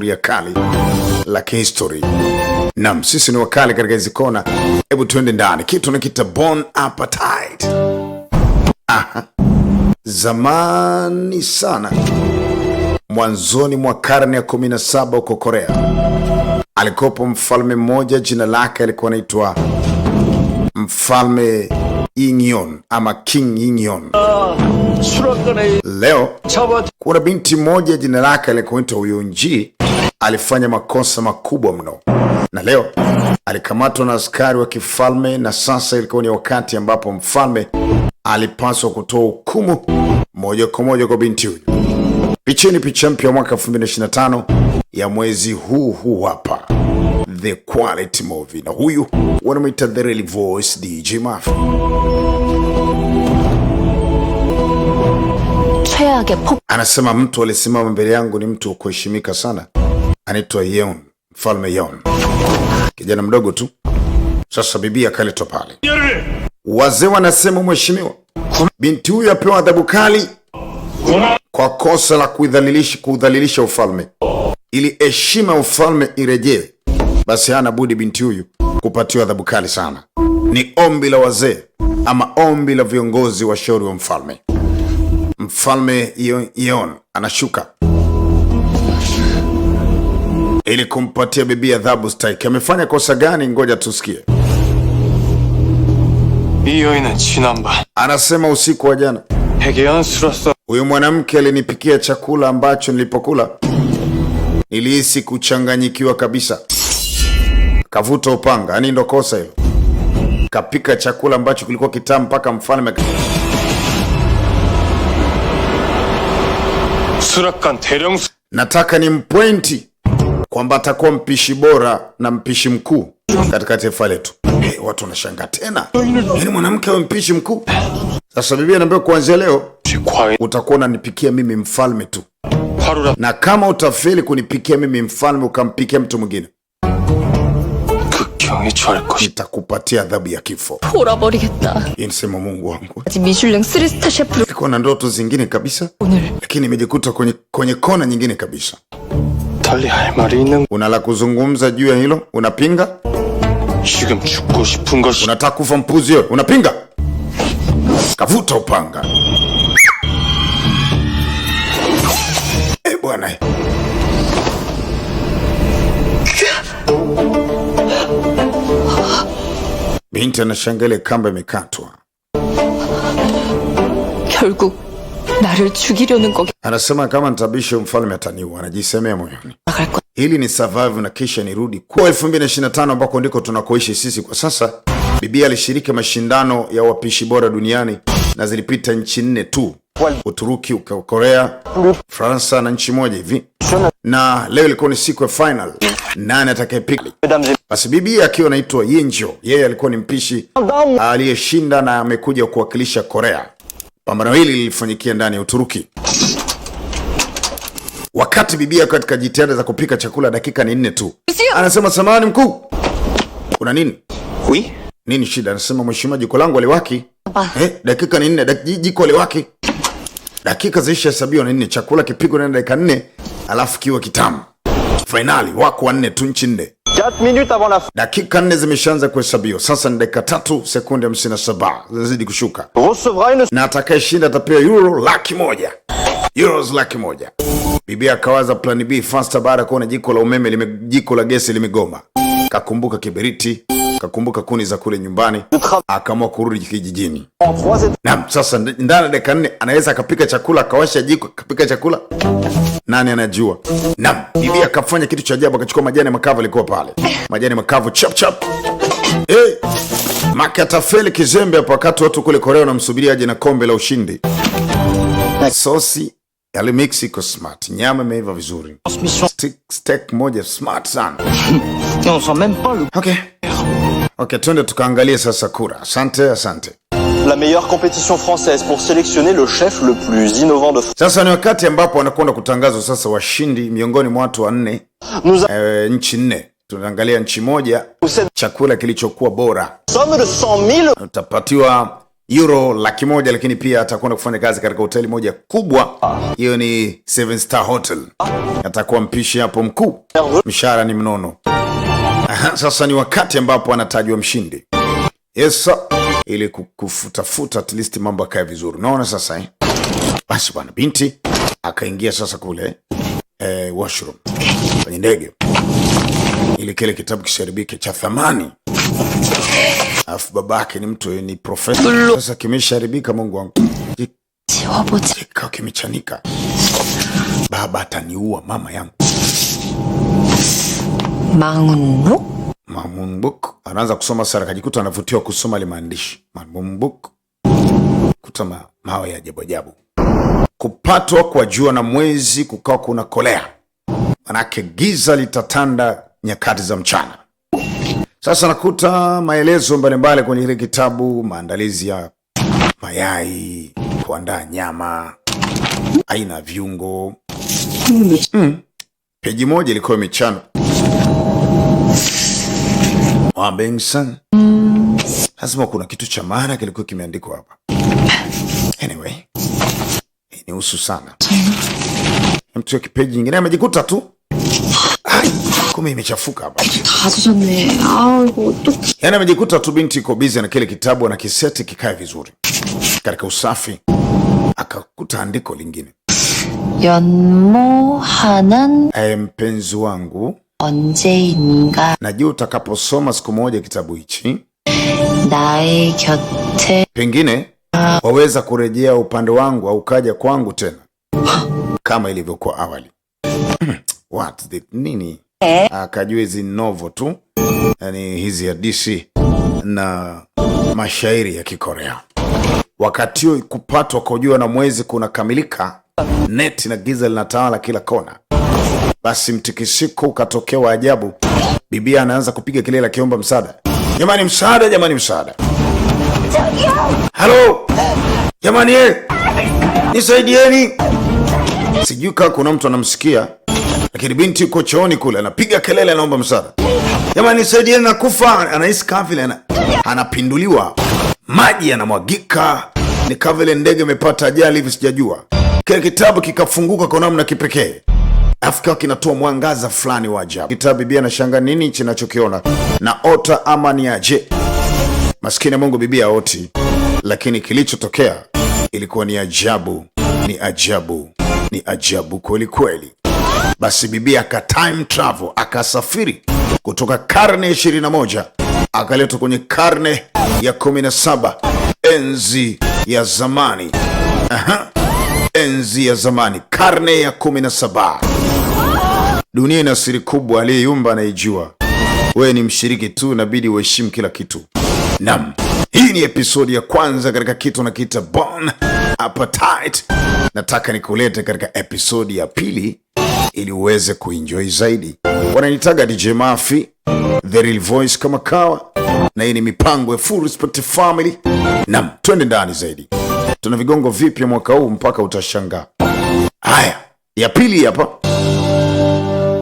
ya kali la history. Naam, sisi ni wakali katika hizo kona. Hebu tuende ndani. Kitu nakita Bon Appetit. Aha. Zamani sana, mwanzoni mwa karne ya 17 huko Korea, alikopo mfalme mmoja, jina lake alikuwa anaitwa Mfalme Ingyeon ama King Ingyeon. Leo kuna binti moja jina lake alikuwa anaitwa Uyunji, alifanya makosa makubwa mno, na leo alikamatwa na askari wa kifalme, na sasa ilikuwa ni wakati ambapo mfalme alipaswa kutoa hukumu moja kwa moja kwa binti huyu. Picheni picha mpya mwaka 2025 ya mwezi huu hapa, The Quality Movie, na huyu wanamuita The Real Voice DJ Mafia. Anasema mtu alisimama mbele yangu ni mtu kuheshimika sana, anaitwa Yeon, Mfalme Yeon, kijana mdogo tu. Sasa bibi akaletwa pale, wazee wanasema mheshimiwa, binti huyu apewa adhabu kali kwa kosa la kudhalilisha ufalme. Ili heshima ya ufalme irejee, basi hana budi binti huyu kupatiwa adhabu kali sana. Ni ombi la wazee ama ombi la viongozi wa shauri wa mfalme. Mfalme Yeon anashuka ili kumpatia bibi adhabu stahiki. Amefanya kosa gani? Ngoja tusikie. Anasema usiku wa jana huyu mwanamke alinipikia chakula ambacho nilipokula nilihisi kuchanganyikiwa kabisa. Kavuta upanga, yani ndo kosa hilo. Kapika chakula ambacho kilikuwa kitamu mpaka mfalme nataka ni mpointi kwamba atakuwa mpishi bora na mpishi mkuu katika taifa letu. Hey, watu wanashangaa tena, yani mwanamke awe mpishi mkuu. Sasa bibi anaambia kuanzia leo utakuwa unanipikia mimi mfalme tu, na kama utafeli kunipikia mimi mfalme ukampikia mtu mwingine, nitakupatia adhabu ya kifo. Insema Mungu wangu, nilikuwa na ndoto zingine kabisa, lakini nimejikuta kwenye kona nyingine kabisa. Una la kuzungumza juu ya hilo? Unapinga? Unataka kufa mpuzi wewe? Unapinga? Kavuta upanga. Bwana. Binti anashangaa kamba imekatwa. 결국 나를 죽이려는 거겠. Anasema kama nitabisha mfalme ataniua, anajisemea moyoni. Hili ni survive na kisha nirudi kwa 2025 ambako ndiko tunakoishi sisi kwa sasa. Bibi alishiriki mashindano ya wapishi bora duniani na zilipita nchi 4 tu. Uturuki, Korea, Fransa na nchi moja hivi. Na leo ilikuwa ni siku ya final. Nani atakayepika? Basi bibi akiwa anaitwa Yinjo, yeye alikuwa ni mpishi aliyeshinda na amekuja kuwakilisha Korea. Pambano hili lilifanyikia ndani ya Uturuki. Wakati bibi katika jitihada za kupika chakula, dakika ni 4 tu. Anasema samahani mkuu, kuna nini? Oui. Nini shida? Anasema mheshimiwa, jiko langu aliwaki. Dakika ni 4, jiko aliwaki. Dakika zisha hesabiwa na 4, chakula kipikwa na dakika 4, alafu kiwe kitamu. Finali wako 4 tu, nchi 4. 4 minutes avant la fin. Dakika 4 zimeshaanza kuhesabiwa. Sasa ni dakika 3 sekunde 57 zinazidi kushuka. Recevra une... Na atakayeshinda atapewa euro 100,000. Euros 100,000. Bibi akawaza plan B faster baada kuona jiko la umeme jiko la gesi limegoma. Kakumbuka kiberiti, kakumbuka kuni za kule nyumbani, akaamua kurudi kijijini. Naam, sasa ndani ya dakika 4 anaweza akapika chakula, akawasha jiko, akapika chakula. Nani anajua? Naam, bibi akafanya kitu cha ajabu, akachukua majani makavu yalikuwa pale. Majani makavu chap chap. Makatafeli kizembe hapo, wakati watu kule Korea wanamsubiria aje na kombe la ushindi. Sosi yale Mexico smart, nyama imeiva vizuri. Steak moja smart sana. On sent même pas le... Okay, twende tukaangalie sasa kura. Asante. La meilleure compétition française pour sélectionner le chef le plus innovant de France. Sasa ni wakati ambapo wanakwenda kutangazwa sasa washindi miongoni mwa watu 4. Nchi 4. Tunaangalia nchi moja chakula kilichokuwa bora. Somme de 100,000. Utapatiwa euro 100,000, lakini pia atakwenda kufanya kazi katika hoteli moja kubwa. Hiyo ni 7 Star Hotel. Atakuwa mpishi hapo mkuu. Mshahara ni mnono. Sasa ni wakati ambapo anatajwa mshindi. Yes, ili kufutafuta at least mambo yakae vizuri. Unaona sasa Basi bwana binti akaingia sasa kule washroom kwenye ndege. Ili kile kitabu kisharibike cha thamani. Alafu babake ni mtu ni profesa. Sasa kimesharibika, Mungu wangu. Kikao kimechanika. Baba ataniua mama yangu. Mamunbuk. Anaanza kusoma sara, kajikuta anavutiwa kusoma ile maandishi. Mamunbuk. Kutama mawe ya ajabu ajabu. Kupatwa kwa jua na mwezi kukao kuna kolea. Manake giza litatanda nyakati za mchana. Sasa nakuta maelezo mbalimbali kwenye ile kitabu, maandalizi ya mayai, kuandaa nyama, aina viungo. Peji moja ilikuwa imechana. Wabengsan. Lazima kuna kitu cha maana kilikuwa kimeandikwa hapa. Anyway, ni usu sana. Mtu ya kipeji nyingine amejikuta tu. Kumbe imechafuka hapa. Yaani amejikuta tu binti iko busy na kile kitabu na kiseti kikae vizuri. Katika usafi akakuta andiko lingine. 연모하는 mpenzi wangu, 언제인가 najua utakaposoma siku moja kitabu hichi, 나의 곁에 pengine waweza kurejea upande wangu au ukaja kwangu tena kama ilivyokuwa awali. What the nini? Akajua hizi novo tu, yani hizi ya DC na mashairi ya Kikorea. Wakati huo kupatwa kwa jua na mwezi kunakamilika, neti na giza linatawala kila kona. Basi mtikisiko ukatokea wa ajabu. Bibia anaanza kupiga kelele akiomba msaada. Jamani msaada, jamani msaada. Halo! Jamani nisaidieni. Sijui kama kuna mtu anamsikia, lakini binti yuko chooni kule anapiga kelele anaomba msaada. Jamani nisaidieni na kufa. Anahisi kama vile anapinduliwa. Maji yanamwagika. Ni kama vile ndege imepata ajali hivi, sijajua. Kile kitabu kikafunguka kwa namna kipekee. Afika kinatoa mwangaza fulani wa ajabu. Kitabu bibia anashangaa nini kinachokiona na ota ama ni aje. Maskini Mungu bibia oti, lakini kilichotokea ilikuwa ni ajabu, ni ajabu, ni ajabu kweli kweli. Basi bibia aka time travel, akasafiri kutoka karne ya 21 akaletwa kwenye karne ya 17, enzi ya zamani. Enzi ya zamani, karne ya 17. Dunia ina siri kubwa, aliyeyumba anaijua. Wewe ni mshiriki tu, inabidi uheshimu kila kitu. Naam, hii ni episodi ya kwanza katika kitu na kita Bon Appetite. Nataka nikulete katika episodi ya pili ili uweze kuenjoy zaidi. Wananitaga DJ Mafi, The Real Voice kama kawa, na hii ni mipango ya Full Respect Family. Naam, twende ndani zaidi. Tuna vigongo vipya mwaka huu mpaka utashangaa. Haya, ya pili hapa.